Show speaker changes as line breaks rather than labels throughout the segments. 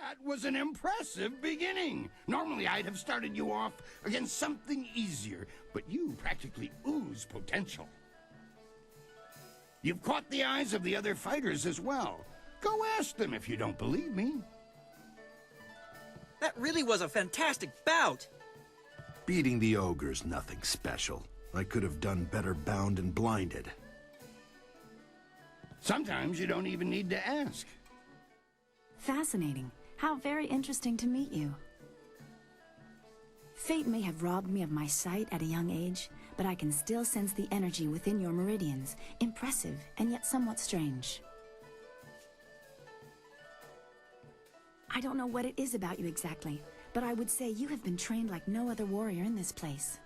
That was an impressive beginning. Normally, I'd have started you off against something easier, but you practically ooze potential. You've caught the eyes of the other fighters as well. Go ask them if you don't believe me.
That really was a fantastic bout!
Beating the ogre's nothing special. I could have done better bound and blinded.
Sometimes you don't even need to ask.
Fascinating. How very interesting to meet you. Fate may have robbed me of my sight at a young age, but I can still sense the energy within your meridians. Impressive, and yet somewhat strange. I don't know what it is about you exactly, but I would say you have been trained like no other warrior in this place.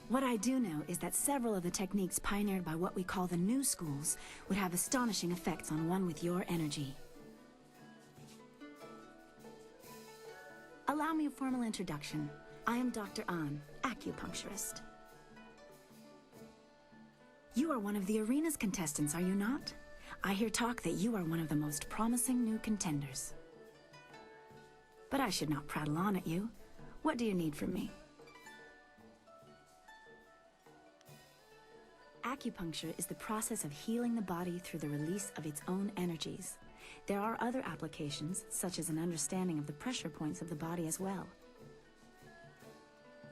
What I do know is that several of the techniques pioneered by what we call the new schools would have astonishing effects on one with your energy. Allow me a formal introduction. I am Dr. An, acupuncturist. You are one of the arena's contestants, are you not? I hear talk that you are one of the most promising new contenders. But I should not prattle on at you. What do you need from me? Acupuncture is the process of healing the body through the release of its own energies. There are other applications, such as an understanding of the pressure points of the body as well.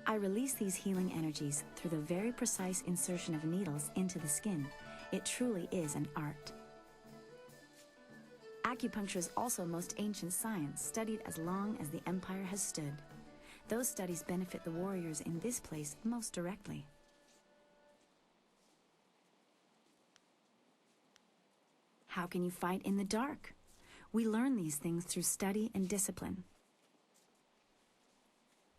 I release these healing energies through the very precise insertion of needles into the skin. It truly is an art. Acupuncture is also most ancient science, studied as long as the empire has stood. Those studies benefit the warriors in this place most directly. How can you fight in the dark? We learn these things through study and discipline.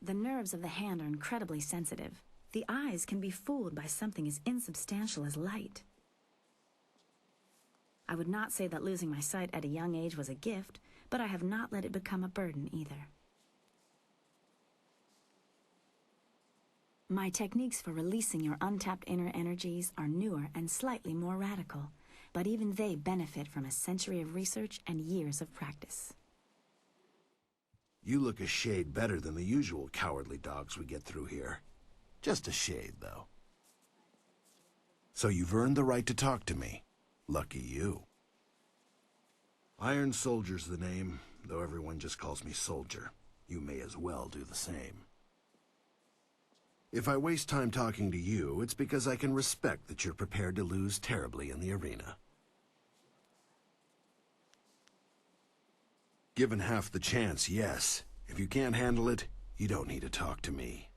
The nerves of the hand are incredibly sensitive. The eyes can be fooled by something as insubstantial as light. I would not say that losing my sight at a young age was a gift, but I have not let it become a burden either. My techniques for releasing your untapped inner energies are newer and slightly more radical, but even they benefit from a century of research and years of practice.
You look a shade better than the usual cowardly dogs we get through here. Just a shade, though. So you've earned the right to talk to me. Lucky you. Iron Soldier's the name, though everyone just calls me Soldier. You may as well do the same. If I waste time talking to you, it's because I can respect that you're prepared to lose terribly in the arena. Given half the chance, yes. If you can't handle it, you don't need to talk to me.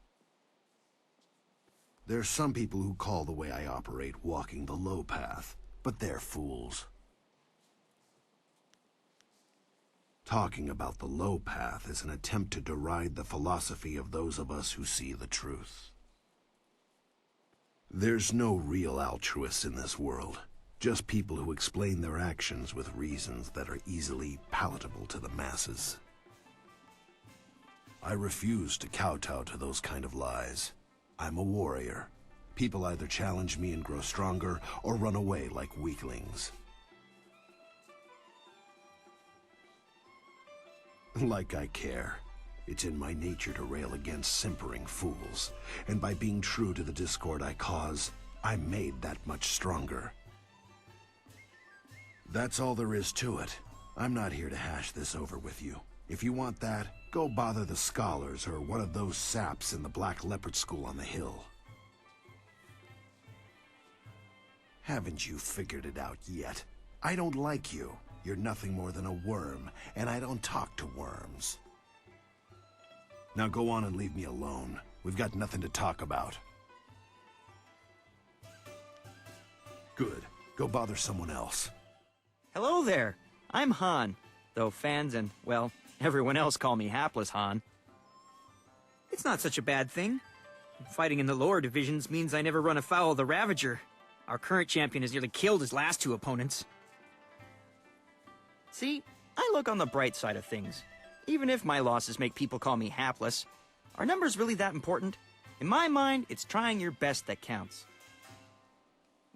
There's some people who call the way I operate walking the low path, but they're fools. Talking about the low path is an attempt to deride the philosophy of those of us who see the truth. There's no real altruists in this world. Just people who explain their actions with reasons that are easily palatable to the masses. I refuse to kowtow to those kind of lies. I'm a warrior. People either challenge me and grow stronger, or run away like weaklings. Like I care. It's in my nature to rail against simpering fools, and by being true to the discord I cause, I'm made that much stronger. That's all there is to it. I'm not here to hash this over with you. If you want that, go bother the scholars or one of those saps in the Black Leopard School on the hill. Haven't you figured it out yet? I don't like you. You're nothing more than a worm, and I don't talk to worms. Now go on and leave me alone. We've got nothing to talk about. Good. Go bother someone else.
Hello there. I'm Han, though fans and, well, everyone else call me Hapless Han. It's not such a bad thing. Fighting in the lower divisions means I never run afoul of the Ravager. Our current champion has nearly killed his last two opponents. See, I look on the bright side of things. Even if my losses make people call me hapless, are numbers really that important? In my mind, it's trying your best that counts.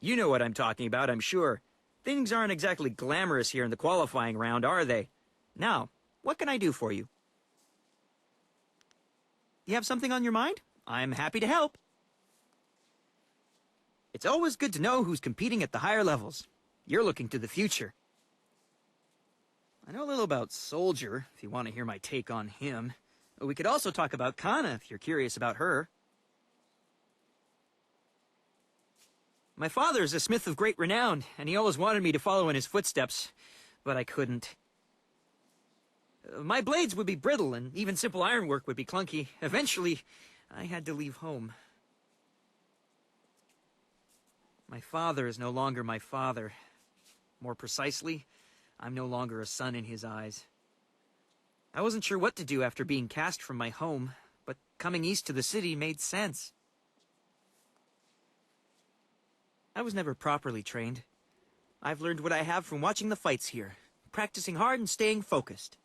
You know what I'm talking about, I'm sure. Things aren't exactly glamorous here in the qualifying round, are they? Now, what can I do for you? You have something on your mind? I'm happy to help. It's always good to know who's competing at the higher levels. You're looking to the future. I know a little about Soldier, if you want to hear my take on him. We could also talk about Kana, if you're curious about her. My father is a smith of great renown, and he always wanted me to follow in his footsteps, but I couldn't. My blades would be brittle, and even simple ironwork would be clunky. Eventually, I had to leave home. My father is no longer my father. More precisely, I'm no longer a son in his eyes. I wasn't sure what to do after being cast from my home, but coming east to the city made sense. I was never properly trained. I've learned what I have from watching the fights here, practicing hard and staying focused.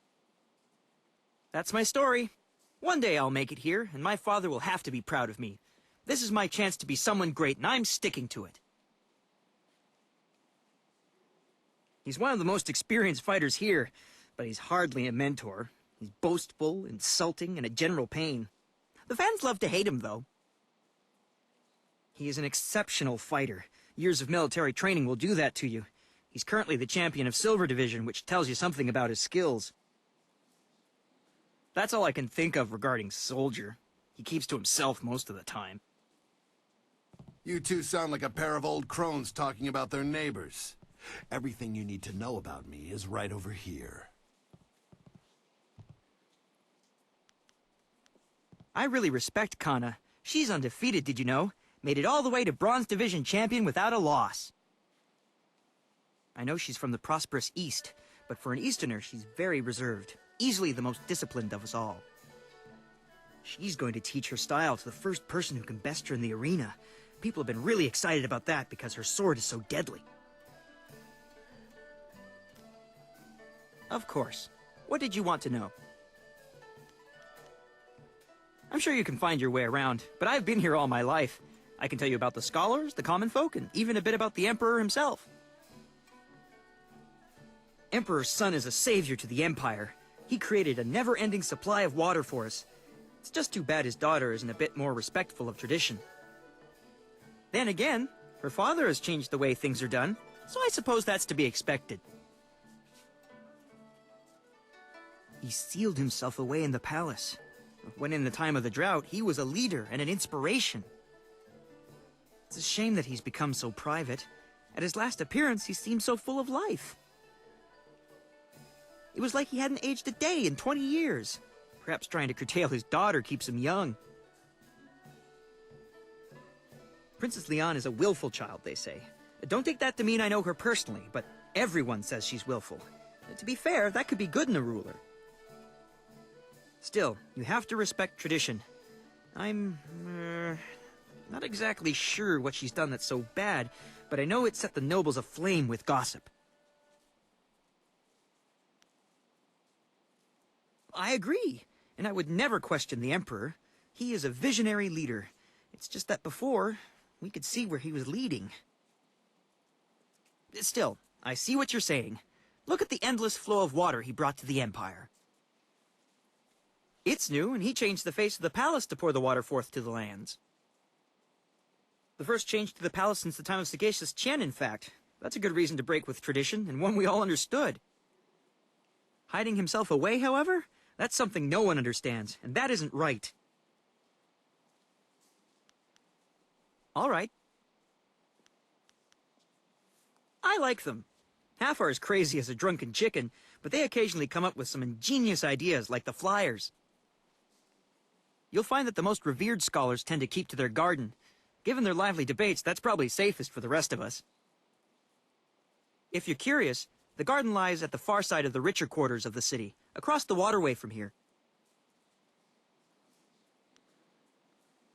That's my story. One day I'll make it here, and my father will have to be proud of me. This is my chance to be someone great, and I'm sticking to it. He's one of the most experienced fighters here, but he's hardly a mentor. He's boastful, insulting, and a general pain. The fans love to hate him, though. He is an exceptional fighter. Years of military training will do that to you. He's currently the champion of Silver Division, which tells you something about his skills. That's all I can think of regarding Soldier. He keeps to himself most of the time.
You two sound like a pair of old crones talking about their neighbors. Everything you need to know about me is right over here.
I really respect Kana. She's undefeated, did you know? Made it all the way to Bronze Division champion without a loss. I know she's from the prosperous East, but for an Easterner, she's very reserved. Easily the most disciplined of us all. She's going to teach her style to the first person who can best her in the arena. People have been really excited about that because her sword is so deadly. Of course. What did you want to know? I'm sure you can find your way around, but I've been here all my life. I can tell you about the scholars, the common folk, and even a bit about the Emperor himself. Emperor Sun is a savior to the Empire. He created a never-ending supply of water for us. It's just too bad his daughter isn't a bit more respectful of tradition. Then again, her father has changed the way things are done, so I suppose that's to be expected. He sealed himself away in the palace. When in the time of the drought, he was a leader and an inspiration. It's a shame that he's become so private. At his last appearance, he seemed so full of life. It was like he hadn't aged a day in 20 years. Perhaps trying to curtail his daughter keeps him young. Princess Leon is a willful child, they say. Don't take that to mean I know her personally, but everyone says she's willful. To be fair, that could be good in a ruler. Still, you have to respect tradition. I'm, not exactly sure what she's done that's so bad, but I know it set the nobles aflame with gossip. I agree, and I would never question the Emperor. He is a visionary leader. It's just that before, we could see where he was leading. Still, I see what you're saying. Look at the endless flow of water he brought to the Empire. It's new, and he changed the face of the palace to pour the water forth to the lands. The first change to the palace since the time of sagacious Qian, in fact. That's a good reason to break with tradition, and one we all understood. Hiding himself away, however, that's something no one understands, and that isn't right. All right. I like them. Half are as crazy as a drunken chicken, but they occasionally come up with some ingenious ideas like the flyers. You'll find that the most revered scholars tend to keep to their garden. Given their lively debates, that's probably safest for the rest of us. If you're curious, the garden lies at the far side of the richer quarters of the city, across the waterway from here.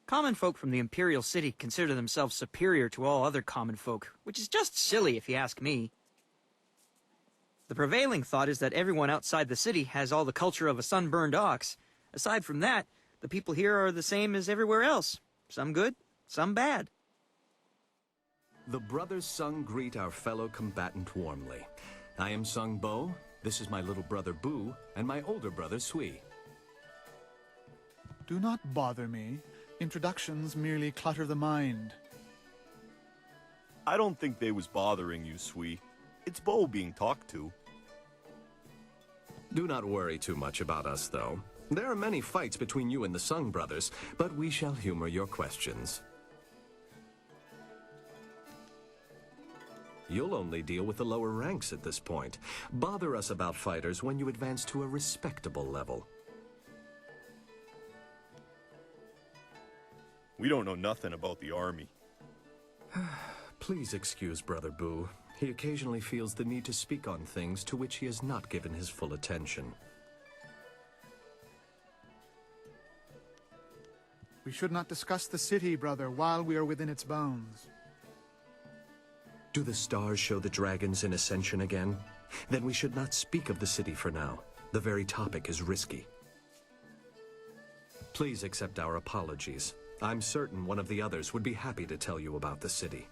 Common folk from the Imperial City consider themselves superior to all other common folk, which is just silly if you ask me. The prevailing thought is that everyone outside the city has all the culture of a sunburned ox. Aside from that, the people here are the same as everywhere else. Some good, some bad.
The brothers Sung greet our fellow combatant warmly. I am Sung Bo, This is my little brother Boo and my older brother Sui.
Do not bother me. Introductions merely clutter the mind.
I don't think they was bothering you, Sui. It's Bo being talked to.
Do not worry too much about us, though. There are many fights between you and the Sung brothers, but we shall humor your questions. You'll only deal with the lower ranks at this point. Bother us about fighters when you advance to a respectable level.
We don't know nothing about the army.
Please excuse Brother Boo. He occasionally feels the need to speak on things to which he has not given his full attention.
We should not discuss the city, brother, while we are within its bounds.
Do the stars show the dragons in ascension again? Then we should not speak of the city for now. The very topic is risky. Please accept our apologies. I'm certain one of the others would be happy to tell you about the city.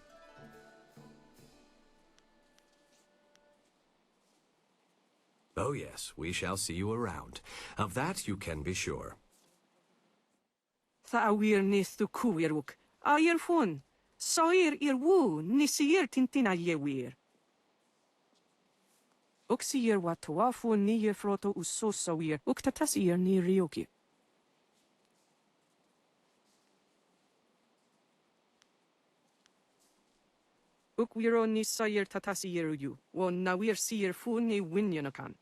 Oh yes, we shall see you around. Of that you can be sure.
Tha wir nis tu kuiruk. Ayer fun. Soir wu nisir tintina wir. Uxier watuafu ni froto usosawir. Uktatasir ni rioki. Ukwiro ni sayir tatasir yu. Won nawir sir fu ni winyanakan.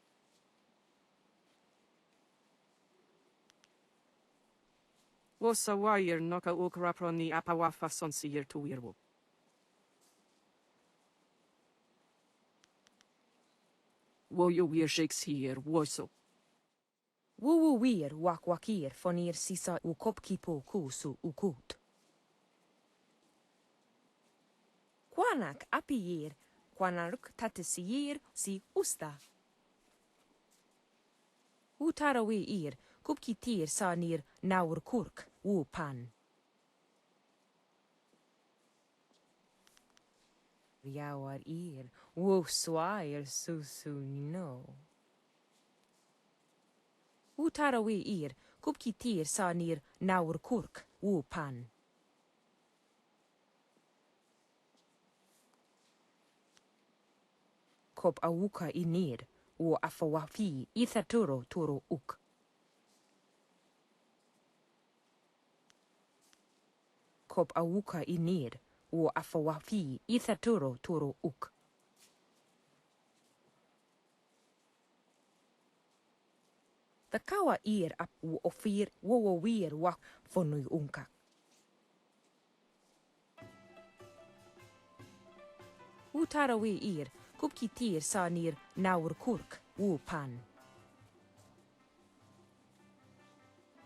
Wosa wire noka ukrapro ni apawafa son sir tu wirwo. Wo yo wir Shakespeare woso.
Wo wir wakir fonir sisa ukopkipo kusu ukut. Kwanak apir, kwanaruk tatisir si usta. Utarawi ir, kupkitir sanir naur kurk, pan. Riawar ir, swire susu no. Utarawi ir, kupkitir sanir naur kurk, pan. Kop awuka inir, afawafi ithaturo turo uk. Kop awuka inir, afawafi ithaturo turo uk. The kawa ir ap ofir wir wak fonui unka. Utarawi ir, kupkitir sanir naur kurk, pan.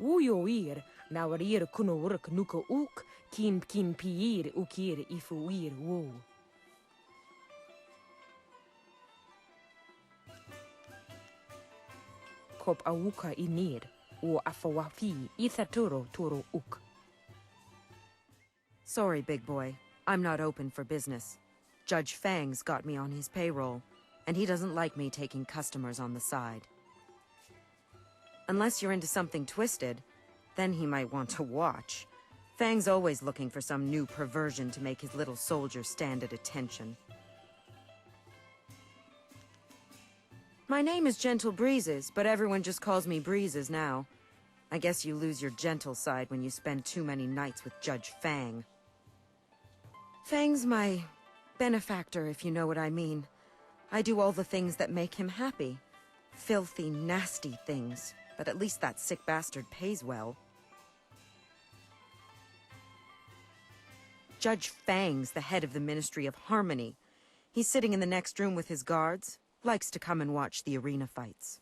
Uyo ir, naur ir kunurk nuka uk, kin piir ukir ifu ir wo. Kop awuka inir, afawafi ithaturo turo uk.
Sorry, big boy. I'm not open for business. Judge Fang's got me on his payroll, and he doesn't like me taking customers on the side. Unless you're into something twisted, then he might want to watch. Fang's always looking for some new perversion to make his little soldier stand at attention. My name is Gentle Breezes, but everyone just calls me Breezes now. I guess you lose your gentle side when you spend too many nights with Judge Fang. Fang's my benefactor, if you know what I mean. I do all the things that make him happy. Filthy, nasty things. But at least that sick bastard pays well. Judge Fang's the head of the Ministry of Harmony. He's sitting in the next room with his guards. Likes to come and watch the arena fights.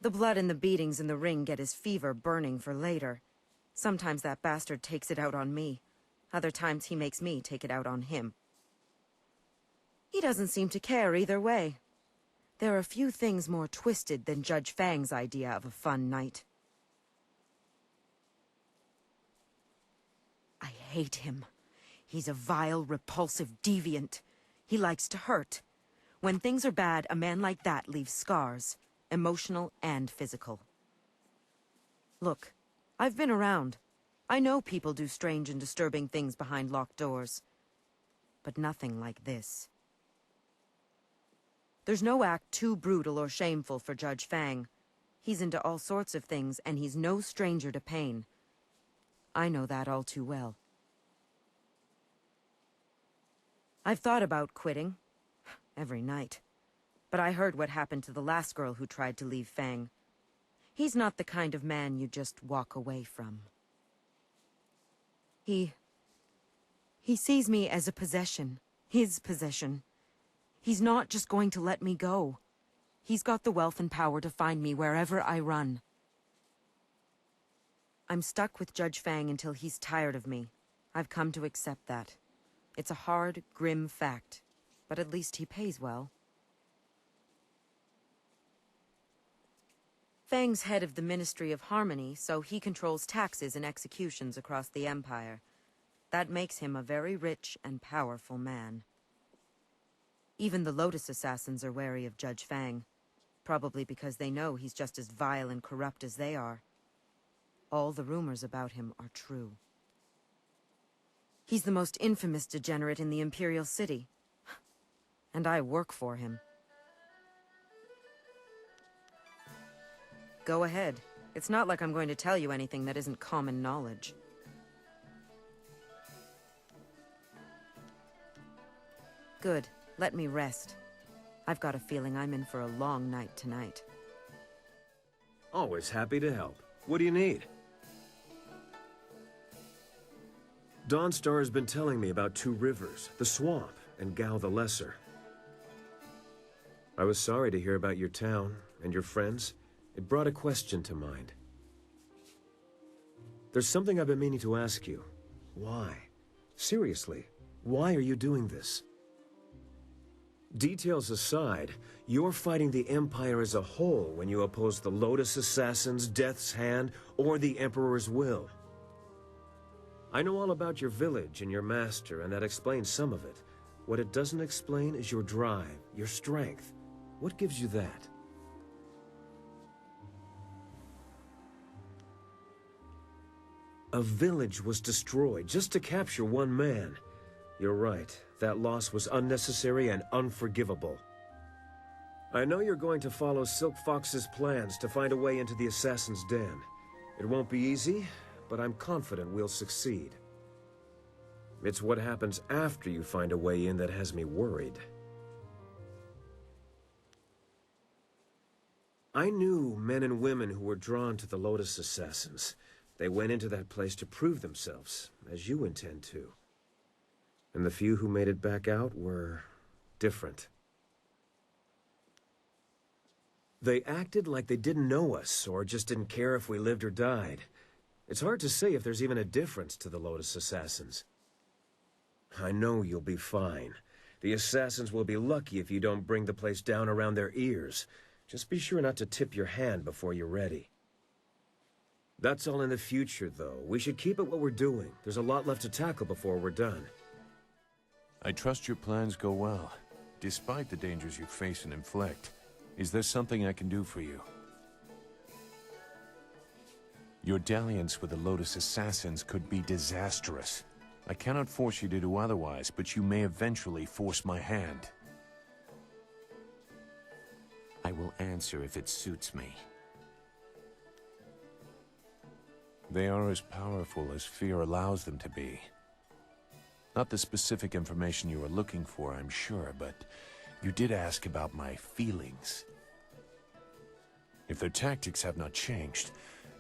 The blood and the beatings in the ring get his fever burning for later. Sometimes that bastard takes it out on me. Other times he makes me take it out on him. He doesn't seem to care either way. There are few things more twisted than Judge Fang's idea of a fun night. I hate him. He's a vile, repulsive deviant. He likes to hurt. When things are bad, a man like that leaves scars, emotional and physical. Look, I've been around. I know people do strange and disturbing things behind locked doors. But nothing like this. There's no act too brutal or shameful for Judge Fang. He's into all sorts of things, and he's no stranger to pain. I know that all too well. I've thought about quitting. Every night. But I heard what happened to the last girl who tried to leave Fang. He's not the kind of man you just walk away from. He sees me as a possession. His possession. He's not just going to let me go. He's got the wealth and power to find me wherever I run. I'm stuck with Judge Fang until he's tired of me. I've come to accept that. It's a hard, grim fact, but at least he pays well. Fang's head of the Ministry of Harmony, so he controls taxes and executions across the Empire. That makes him a very rich and powerful man. Even the Lotus Assassins are wary of Judge Fang, probably because they know he's just as vile and corrupt as they are. All the rumors about him are true. He's the most infamous degenerate in the Imperial City. And I work for him. Go ahead. It's not like I'm going to tell you anything that isn't common knowledge. Good. Let me rest. I've got a feeling I'm in for a long night tonight.
Always happy to help. What do you need? Dawnstar has been telling me about Two Rivers, the Swamp, and Gao the Lesser. I was sorry to hear about your town and your friends. It brought a question to mind. There's something I've been meaning to ask you. Why? Seriously, why are you doing this? Details aside, you're fighting the Empire as a whole when you oppose the Lotus Assassins, Death's Hand, or the Emperor's will. I know all about your village and your master, and that explains some of it. What it doesn't explain is your drive, your strength. What gives you that? A village was destroyed just to capture one man. You're right. That loss was unnecessary and unforgivable. I know you're going to follow Silk Fox's plans to find a way into the Assassin's Den. It won't be easy, but I'm confident we'll succeed. It's what happens after you find a way in that has me worried. I knew men and women who were drawn to the Lotus Assassins. They went into that place to prove themselves, as you intend to. And the few who made it back out were different. They acted like they didn't know us, or just didn't care if we lived or died. It's hard to say if there's even a difference to the Lotus Assassins. I know you'll be fine. The Assassins will be lucky if you don't bring the place down around their ears. Just be sure not to tip your hand before you're ready. That's all in the future, though. We should keep at what we're doing. There's a lot left to tackle before we're done.
I trust your plans go well, despite the dangers you face and inflict. Is there something I can do for you? Your dalliance with the Lotus Assassins could be disastrous. I cannot force you to do otherwise, but you may eventually force my hand. I will answer if it suits me. They are as powerful as fear allows them to be. Not the specific information you are looking for, I'm sure, but you did ask about my feelings. If their tactics have not changed,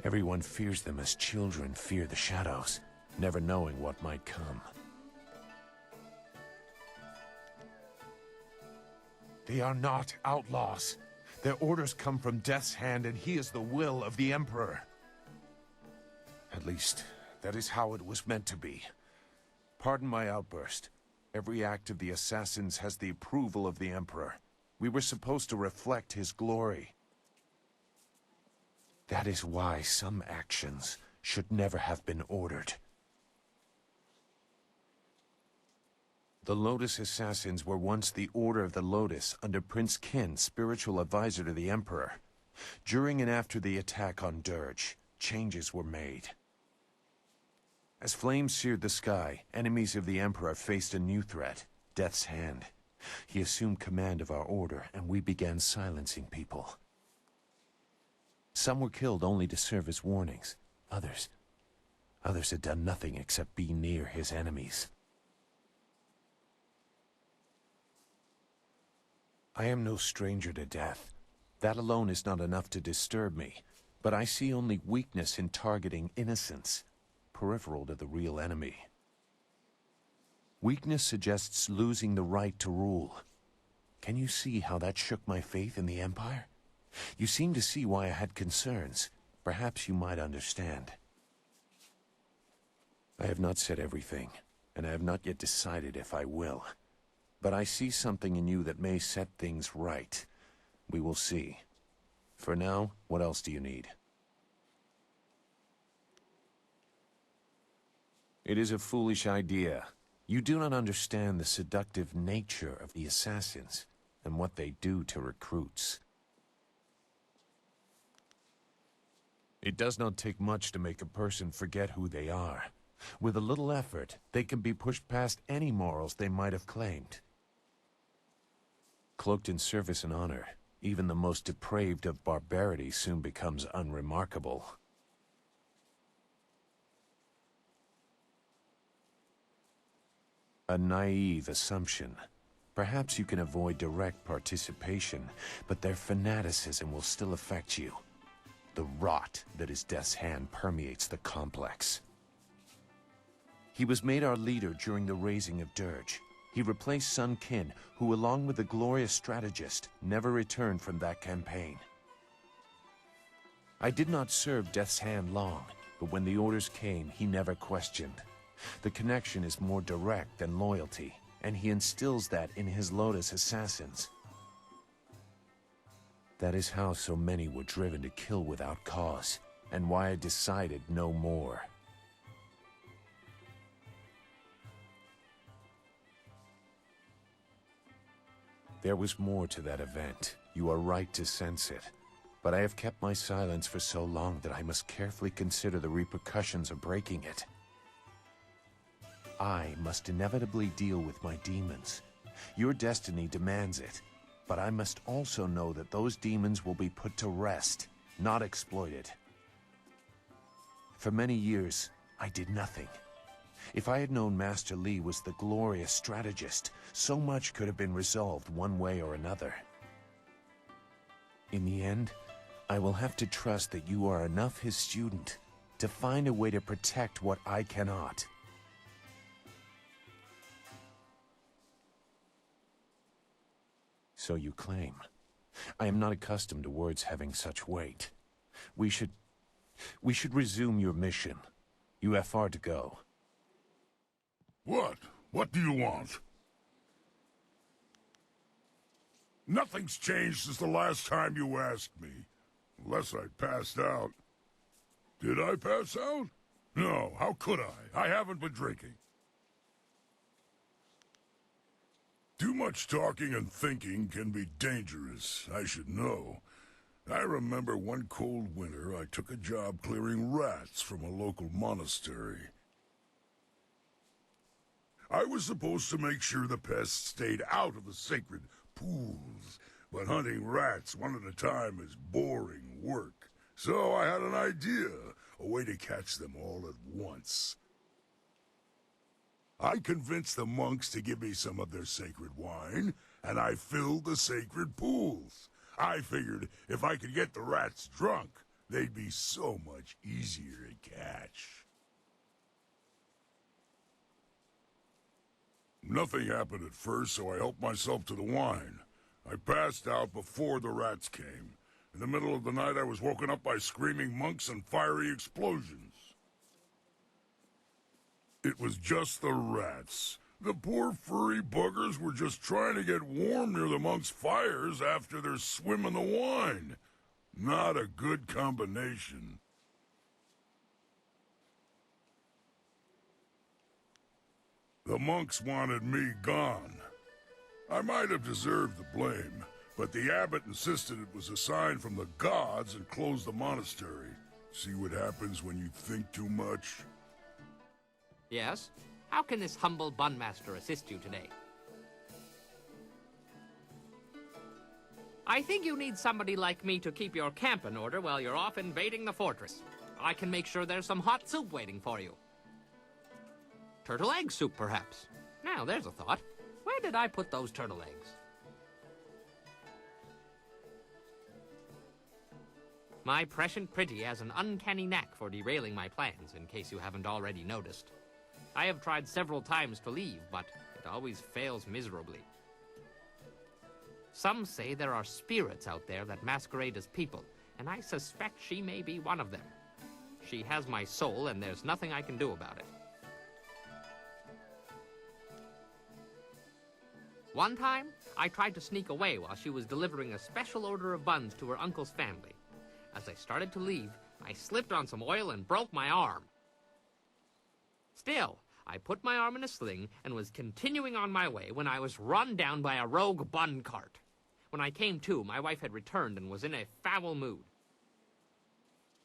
everyone fears them as children fear the shadows, never knowing what might come. They are not outlaws. Their orders come from Death's Hand, and he is the will of the Emperor. At least, that is how it was meant to be. Pardon my outburst. Every act of the Assassins has the approval of the Emperor. We were supposed to reflect his glory. That is why some actions should never have been ordered. The Lotus Assassins were once the Order of the Lotus under Prince Qin, spiritual advisor to the Emperor. During and after the attack on Dirge, changes were made. As flames seared the sky, enemies of the Emperor faced a new threat, Death's Hand. He assumed command of our order, and we began silencing people. Some were killed only to serve as warnings. Others had done nothing except be near his enemies. I am no stranger to death. That alone is not enough to disturb me, but I see only weakness in targeting innocents, peripheral to the real enemy. Weakness suggests losing the right to rule. Can you see how that shook my faith in the Empire? You seem to see why I had concerns. Perhaps you might understand. I have not said everything, and I have not yet decided if I will. But I see something in you that may set things right. We will see. For now, what else do you need? It is a foolish idea. You do not understand the seductive nature of the assassins, and what they do to recruits. It does not take much to make a person forget who they are. With a little effort, they can be pushed past any morals they might have claimed. Cloaked in service and honor, even the most depraved of barbarity soon becomes unremarkable. A naive assumption. Perhaps you can avoid direct participation, but their fanaticism will still affect you. The rot that is Death's Hand permeates the complex. He was made our leader during the raising of Dirge. He replaced Sun Qin, who along with the glorious strategist, never returned from that campaign. I did not serve Death's Hand long, but when the orders came, he never questioned. The connection is more direct than loyalty, and he instills that in his Lotus Assassins. That is how so many were driven to kill without cause, and why I decided no more. There was more to that event. You are right to sense it. But I have kept my silence for so long that I must carefully consider the repercussions of breaking it. I must inevitably deal with my demons. Your destiny demands it. But I must also know that those demons will be put to rest, not exploited. For many years, I did nothing. If I had known Master Li was the glorious strategist, so much could have been resolved one way or another. In the end, I will have to trust that you are enough his student to find a way to protect what I cannot. So you claim. I am not accustomed to words having such weight. We should resume your mission. You have far to go.
What? What do you want? Nothing's changed since the last time you asked me. Unless I passed out. Did I pass out? No, how could I? I haven't been drinking. Too much talking and thinking can be dangerous, I should know. I remember one cold winter I took a job clearing rats from a local monastery. I was supposed to make sure the pests stayed out of the sacred pools, but hunting rats one at a time is boring work. So I had an idea, a way to catch them all at once. I convinced the monks to give me some of their sacred wine, and I filled the sacred pools. I figured if I could get the rats drunk, they'd be so much easier to catch. Nothing happened at first, so I helped myself to the wine. I passed out before the rats came. In the middle of the night, I was woken up by screaming monks and fiery explosions. It was just the rats. The poor furry buggers were just trying to get warm near the monks' fires after their swim in the wine. Not a good combination. The monks wanted me gone. I might have deserved the blame, but the abbot insisted it was a sign from the gods and closed the monastery. See what happens when you think too much?
Yes? How can this humble bunmaster assist you today? I think you need somebody like me to keep your camp in order while you're off invading the fortress. I can make sure there's some hot soup waiting for you. Turtle egg soup, perhaps. Now, there's a thought. Where did I put those turtle eggs? My prescient pretty has an uncanny knack for derailing my plans, in case you haven't already noticed. I have tried several times to leave, but it always fails miserably. Some say there are spirits out there that masquerade as people, and I suspect she may be one of them. She has my soul, and there's nothing I can do about it. One time, I tried to sneak away while she was delivering a special order of buns to her uncle's family. As I started to leave, I slipped on some oil and broke my arm. Still, I put my arm in a sling and was continuing on my way when I was run down by a rogue bun cart. When I came to, my wife had returned and was in a foul mood.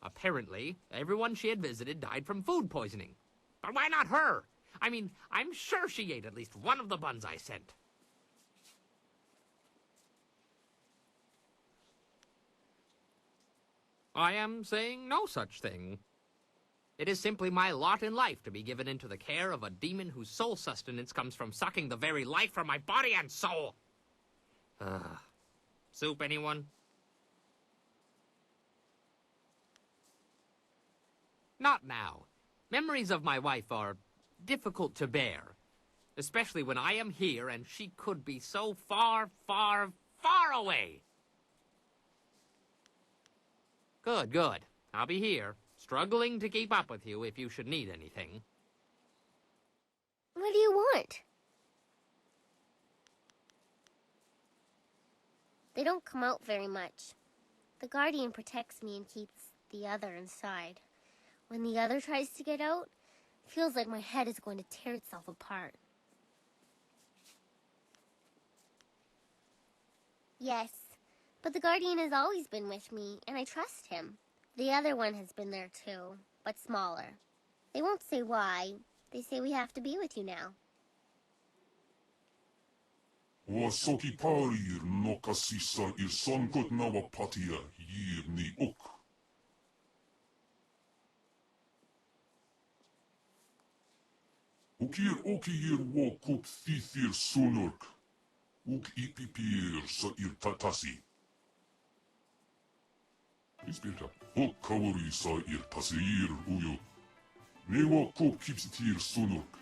Apparently, everyone she had visited died from food poisoning. But why not her? I mean, I'm sure she ate at least one of the buns I sent. I am saying no such thing. It is simply my lot in life to be given into the care of a demon whose sole sustenance comes from sucking the very life from my body and soul. Soup, anyone? Not now. Memories of my wife are difficult to bear, especially when I am here and she could be so far, far, far away. Good, good. I'll be here, struggling to keep up with you if you should need anything.
What do you want? They don't come out very much. The guardian protects me and keeps the other inside. When the other tries to get out, it feels like my head is going to tear itself apart. Yes, but the guardian has always been with me, and I trust him. The other one has been there too, but smaller. They won't say why. They say we have to be with you now.
Soki parir no kasisa ir sonkot nawa patia yir ni uk. Ukir okir wo kup thithir sunurk. Uk ipipir sa ir tatasi. Ispirta, hok kawari sa ir tasir uyo. Ne wo kup kipsitir sunurk.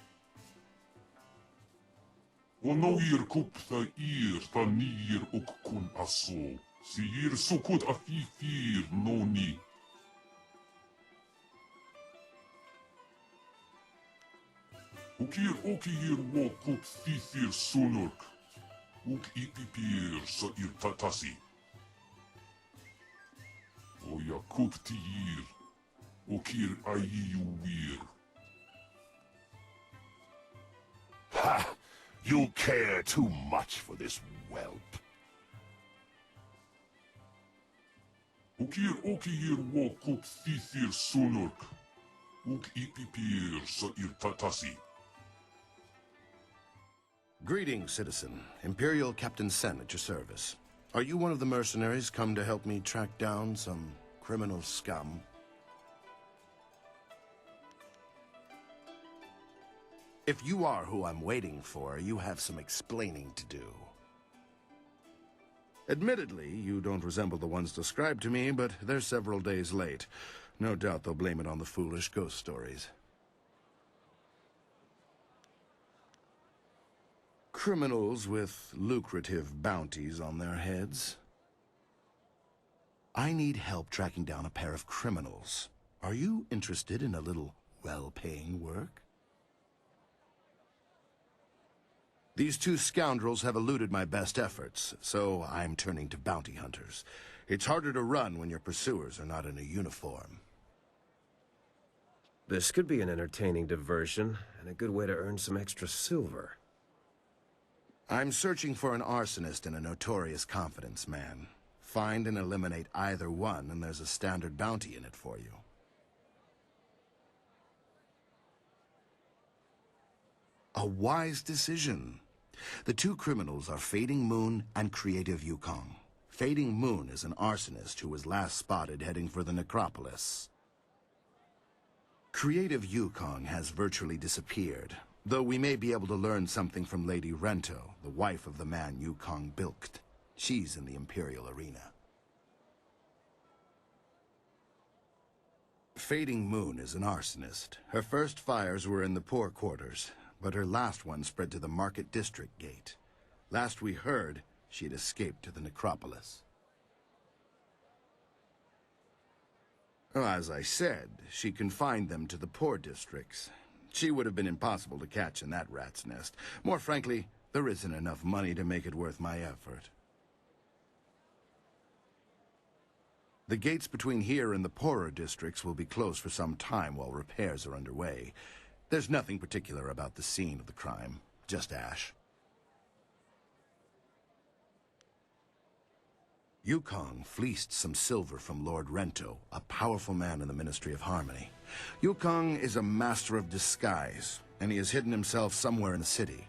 Onoir kup tha nir uk kun aso. Si ir sukut afifir noni. Ukir okir wo kup thithir sunurk. Uk ipipir sa ir tatasi. Oya kup tiir. Okir ayiyuwir.
Ha! You care too much for this whelp.
Ukir okir wo kup thithir sunurk. Uk ipipir sa ir tatasi.
Greetings, citizen. Imperial Captain Sen at your service. Are you one of the mercenaries come to help me track down some criminal scum? If you are who I'm waiting for, you have some explaining to do. Admittedly, you don't resemble the ones described to me, but they're several days late. No doubt they'll blame it on the foolish ghost stories. Criminals with lucrative bounties on their heads. I need help tracking down a pair of criminals. Are you interested in a little well-paying work? These two scoundrels have eluded my best efforts, so I'm turning to bounty hunters. It's harder to run when your pursuers are not in a uniform.
This could be an entertaining diversion, and a good way to earn some extra silver.
I'm searching for an arsonist and a notorious confidence man. Find and eliminate either one, and there's a standard bounty in it for you. A wise decision. The two criminals are Fading Moon and Creative Yukong. Fading Moon is an arsonist who was last spotted heading for the necropolis. Creative Yukong has virtually disappeared, though we may be able to learn something from Lady Rento, the wife of the man Yukong bilked. She's in the Imperial Arena. Fading Moon is an arsonist. Her first fires were in the poor quarters, but her last one spread to the Market District Gate. Last we heard, she'd escaped to the necropolis. Well, as I said, she confined them to the poor districts. She would have been impossible to catch in that rat's nest. More frankly, there isn't enough money to make it worth my effort. The gates between here and the poorer districts will be closed for some time while repairs are underway. There's nothing particular about the scene of the crime, just ash. Yukong fleeced some silver from Lord Rento, a powerful man in the Ministry of Harmony. Yukong is a master of disguise, and he has hidden himself somewhere in the city.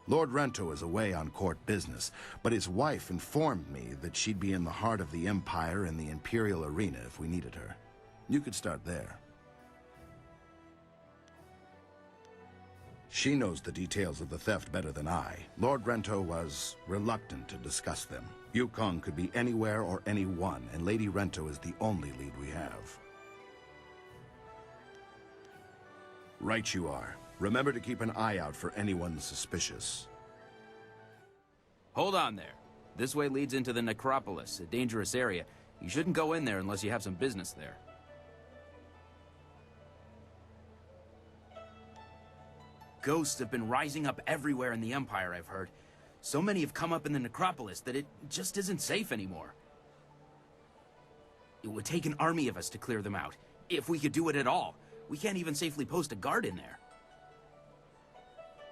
Lord Rento is away on court business, but his wife informed me that she'd be in the heart of the Empire in the Imperial Arena if we needed her. You could start there. She knows the details of the theft better than I. Lord Rento was reluctant to discuss them. Yukong could be anywhere or anyone, and Lady Rento is the only lead we have. Right you are. Remember to keep an eye out for anyone suspicious.
Hold on there. This way leads into the necropolis, a dangerous area. You shouldn't go in there unless you have some business there. Ghosts have been rising up everywhere in the Empire, I've heard. So many have come up in the necropolis that it just isn't safe anymore. It would take an army of us to clear them out, if we could do it at all. We can't even safely post a guard in there.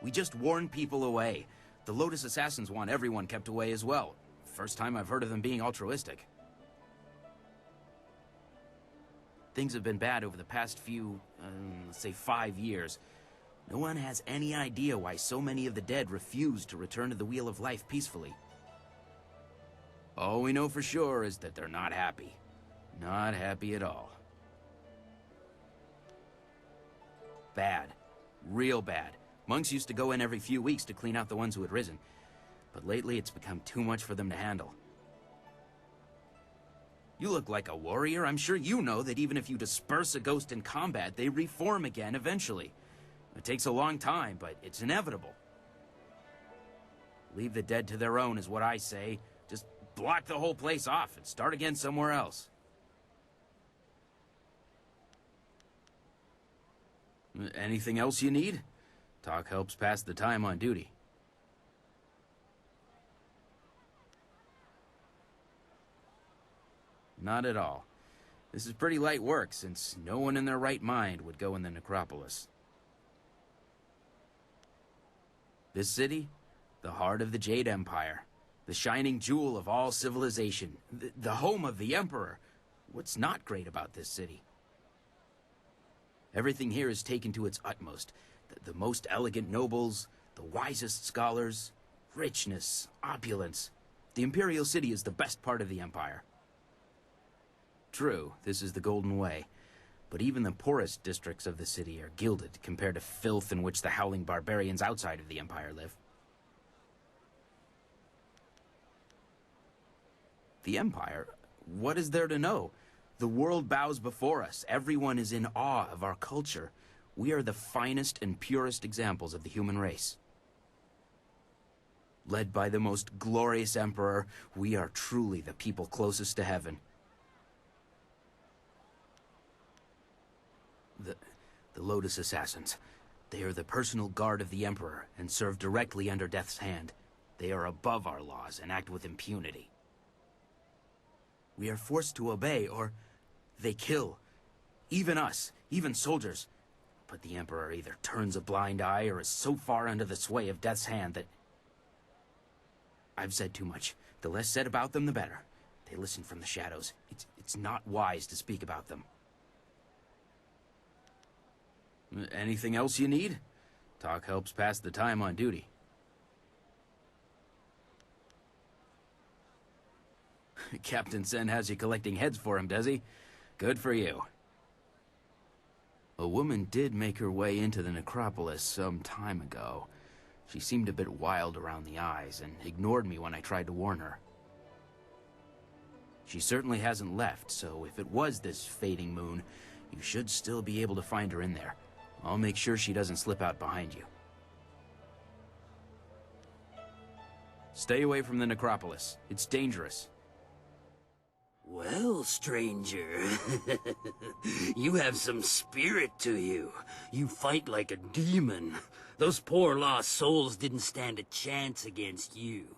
We just warn people away. The Lotus Assassins want everyone kept away as well. First time I've heard of them being altruistic. Things have been bad over the past few, let's say 5 years. No one has any idea why so many of the dead refuse to return to the Wheel of Life peacefully. All we know for sure is that they're not happy. Not happy at all. Bad. Real bad. Monks used to go in every few weeks to clean out the ones who had risen. But lately it's become too much for them to handle. You look like a warrior. I'm sure you know that even if you disperse a ghost in combat, they reform again eventually. It takes a long time, but it's inevitable. Leave the dead to their own is what I say. Just block the whole place off and start again somewhere else. Anything else you need? Talk helps pass the time on duty. Not at all. This is pretty light work, since no one in their right mind would go in the necropolis. This city, the heart of the Jade Empire, the shining jewel of all civilization, the home of the Emperor. What's not great about this city? Everything here is taken to its utmost. The most elegant nobles, the wisest scholars, richness, opulence. The Imperial City is the best part of the Empire. True, this is the Golden Way, but even the poorest districts of the city are gilded compared to filth in which the howling barbarians outside of the Empire live. The Empire? What is there to know? The world bows before us. Everyone is in awe of our culture. We are the finest and purest examples of the human race. Led by the most glorious Emperor, we are truly the people closest to heaven. The Lotus Assassins. They are the personal guard of the Emperor and serve directly under Death's hand. They are above our laws and act with impunity. We are forced to obey, or they kill. Even us, even soldiers. But the Emperor either turns a blind eye or is so far under the sway of Death's hand that... I've said too much. The less said about them, the better. They listen from the shadows. It's not wise to speak about them. Anything else you need? Talk helps pass the time on duty. Captain Sen has you collecting heads for him, does he? Good for you. A woman did make her way into the necropolis some time ago. She seemed a bit wild around the eyes and ignored me when I tried to warn her. She certainly hasn't left, so if it was this fading moon, you should still be able to find her in there. I'll make sure she doesn't slip out behind you. Stay away from the necropolis. It's dangerous.
Well, stranger, you have some spirit to you. You fight like a demon. Those poor lost souls didn't stand a chance against you.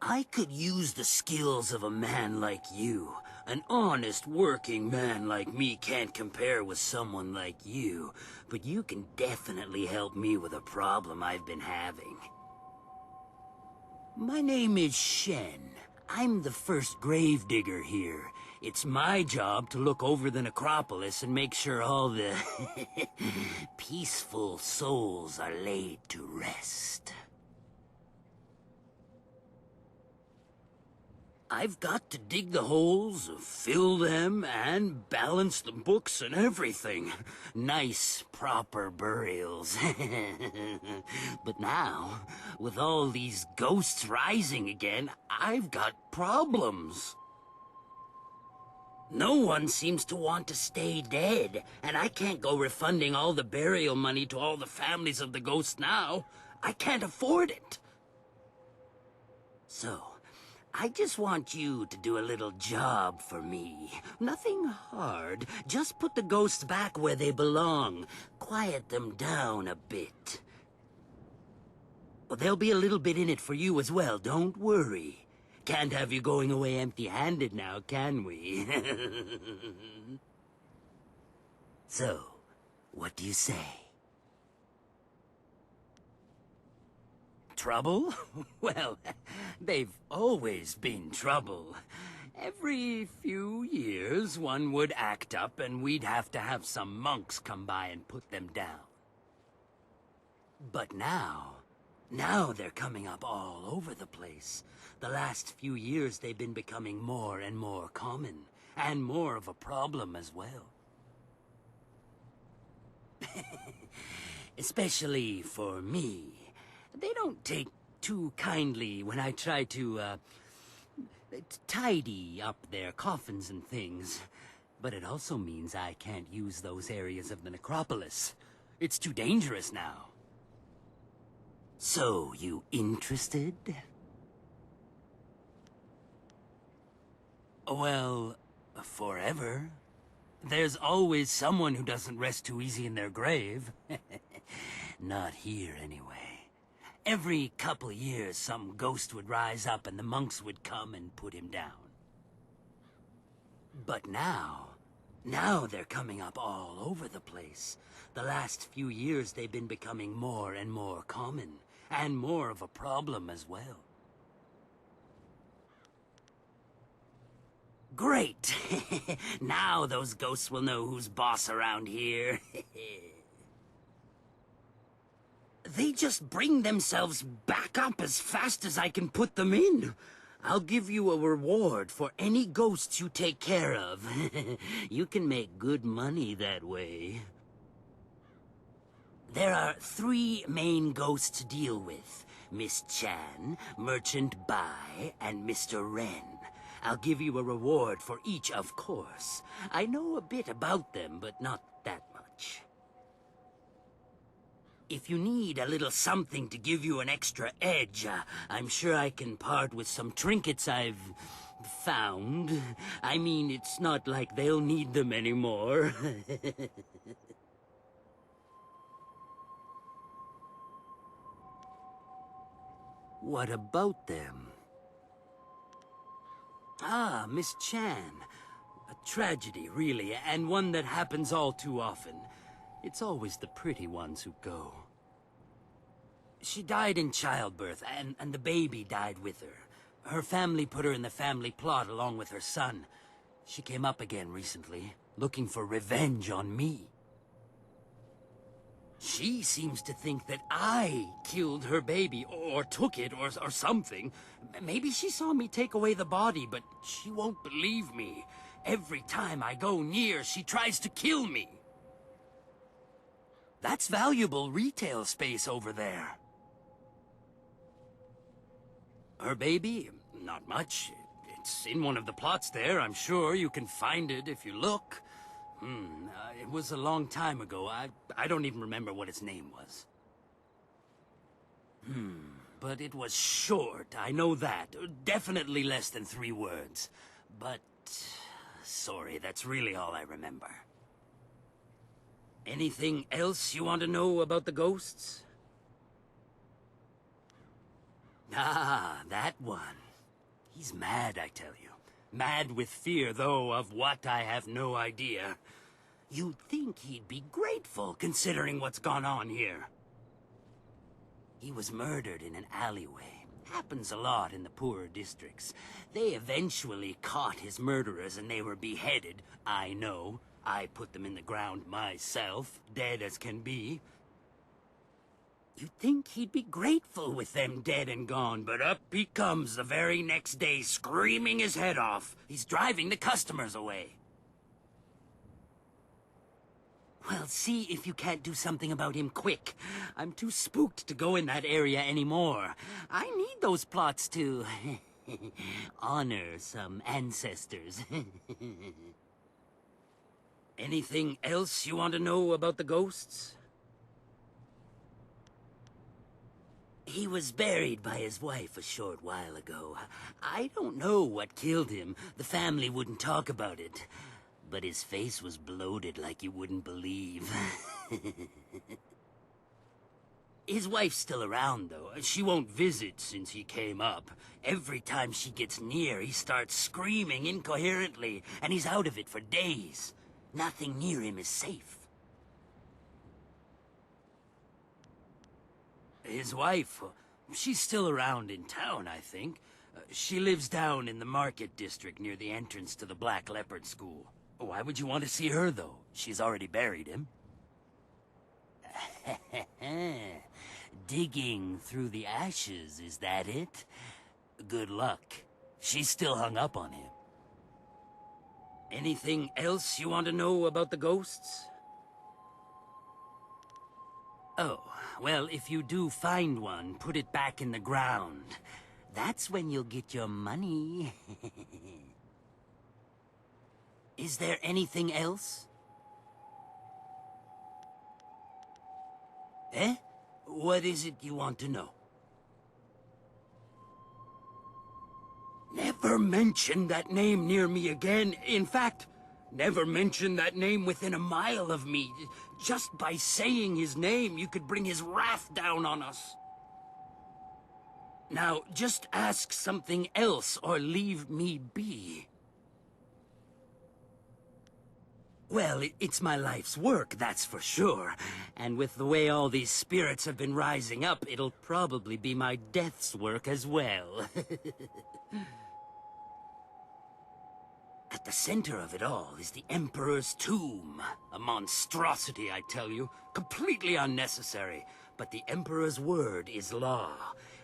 I could use the skills of a man like you. An honest working man like me can't compare with someone like you, but you can definitely help me with a problem I've been having. My name is Shen. I'm the first gravedigger here. It's my job to look over the necropolis and make sure all the peaceful souls are laid to rest. I've got to dig the holes, fill them, and balance the books and everything. Nice, proper burials. But now, with all these ghosts rising again, I've got problems. No one seems to want to stay dead, and I can't go refunding all the burial money to all the families of the ghosts now. I can't afford it. So, I just want you to do a little job for me. Nothing hard. Just put the ghosts back where they belong. Quiet them down a bit. Well, there'll be a little bit in it for you as well, don't worry. Can't have you going away empty-handed now, can we? So, what do you say? Trouble? Well, they've always been trouble. Every few years, one would act up and we'd have to have some monks come by and put them down. But now they're coming up all over the place. The last few years they've been becoming more and more common, and more of a problem as well. Especially for me. They don't take too kindly when I try to, tidy up their coffins and things. But it also means I can't use those areas of the necropolis. It's too dangerous now. So, you interested? Well, forever. There's always someone who doesn't rest too easy in their grave. Not here, anyway. Every couple years, some ghost would rise up and the monks would come and put him down. But now they're coming up all over the place. The last few years, they've been becoming more and more common, and more of a problem as well. Great! Now those ghosts will know who's boss around here. They just bring themselves back up as fast as I can put them in. I'll give you a reward for any ghosts you take care of. You can make good money that way. There are 3 main ghosts to deal with. Miss Chan, Merchant Bai, and Mr. Ren. I'll give you a reward for each, of course. I know a bit about them, but not that much. If you need a little something to give you an extra edge, I'm sure I can part with some trinkets I've found. I mean, it's not like they'll need them anymore. What about them? Ah, Miss Chan. tragedy, really, and one that happens all too often. It's always the pretty ones who go. She died in childbirth, and the baby died with her. Her family put her in the family plot along with her son. She came up again recently, looking for revenge on me. She seems to think that I killed her baby, or took it, or something. Maybe she saw me take away the body, but she won't believe me. Every time I go near, she tries to kill me. That's valuable retail space over there. Her baby? Not much. It's in one of the plots there. I'm sure you can find it if you look. It was a long time ago. I don't even remember what its name was. But it was short, I know that. Definitely less than 3 words. But... sorry, that's really all I remember. Anything else you want to know about the ghosts? Ah, that one. He's mad, I tell you. Mad with fear, though, of what I have no idea. You'd think he'd be grateful, considering what's gone on here. He was murdered in an alleyway. Happens a lot in the poorer districts. They eventually caught his murderers and they were beheaded. I know. I put them in the ground myself, dead as can be. You'd think he'd be grateful with them dead and gone, but up he comes the very next day, screaming his head off. He's driving the customers away. Well, see if you can't do something about him quick. I'm too spooked to go in that area anymore. I need those plots to honor some ancestors. Anything else you want to know about the ghosts? He was buried by his wife a short while ago. I don't know what killed him. The family wouldn't talk about it. But his face was bloated like you wouldn't believe. His wife's still around, though. She won't visit since he came up. Every time she gets near, he starts screaming incoherently, and he's out of it for days. Nothing near him is safe. His wife, she's still around in town, I think. She lives down in the market district near the entrance to the Black Leopard School. Why would you want to see her, though? She's already buried him. Digging through the ashes, is that it? Good luck. She's still hung up on him. Anything else you want to know about the ghosts? Oh, well, if you do find one, put it back in the ground. That's when you'll get your money. Is there anything else? Eh? What is it you want to know? Never mention that name near me again. In fact, never mention that name within a mile of me. Just by saying his name, you could bring his wrath down on us. Now, just ask something else or leave me be. Well, it's my life's work, that's for sure. And with the way all these spirits have been rising up, it'll probably be my death's work as well. At the center of it all is the Emperor's tomb. A monstrosity, I tell you. Completely unnecessary. But the Emperor's word is law.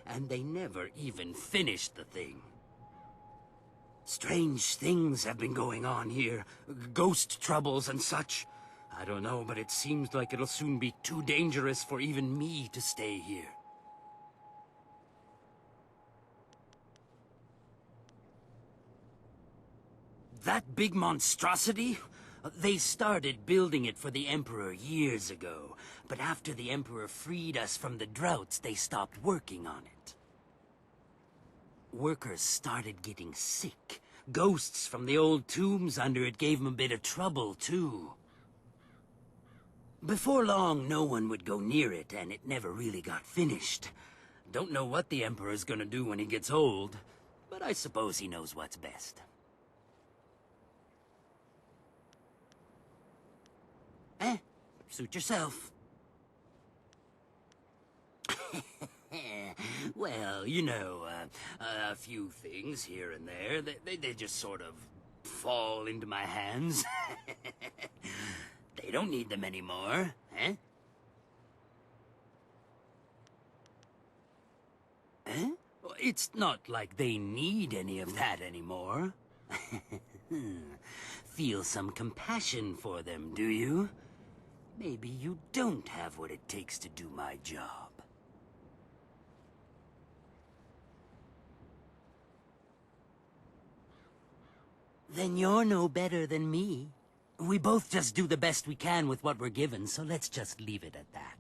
And they never even finished the thing. Strange things have been going on here. Ghost troubles and such. I don't know, but it seems like it'll soon be too dangerous for even me to stay here. That big monstrosity? They started building it for the Emperor years ago. But after the Emperor freed us from the droughts, they stopped working on it. Workers started getting sick. Ghosts from the old tombs under it gave them a bit of trouble, too. Before long, no one would go near it, and it never really got finished. Don't know what the Emperor's gonna do when he gets old, but I suppose he knows what's best. Suit yourself. Well, you know, a few things here and there, they just sort of fall into my hands. They don't need them anymore, eh? Eh? It's not like they need any of that anymore. Feel some compassion for them, do you? Maybe you don't have what it takes to do my job. Then you're no better than me. We both just do the best we can with what we're given, so let's just leave it at that.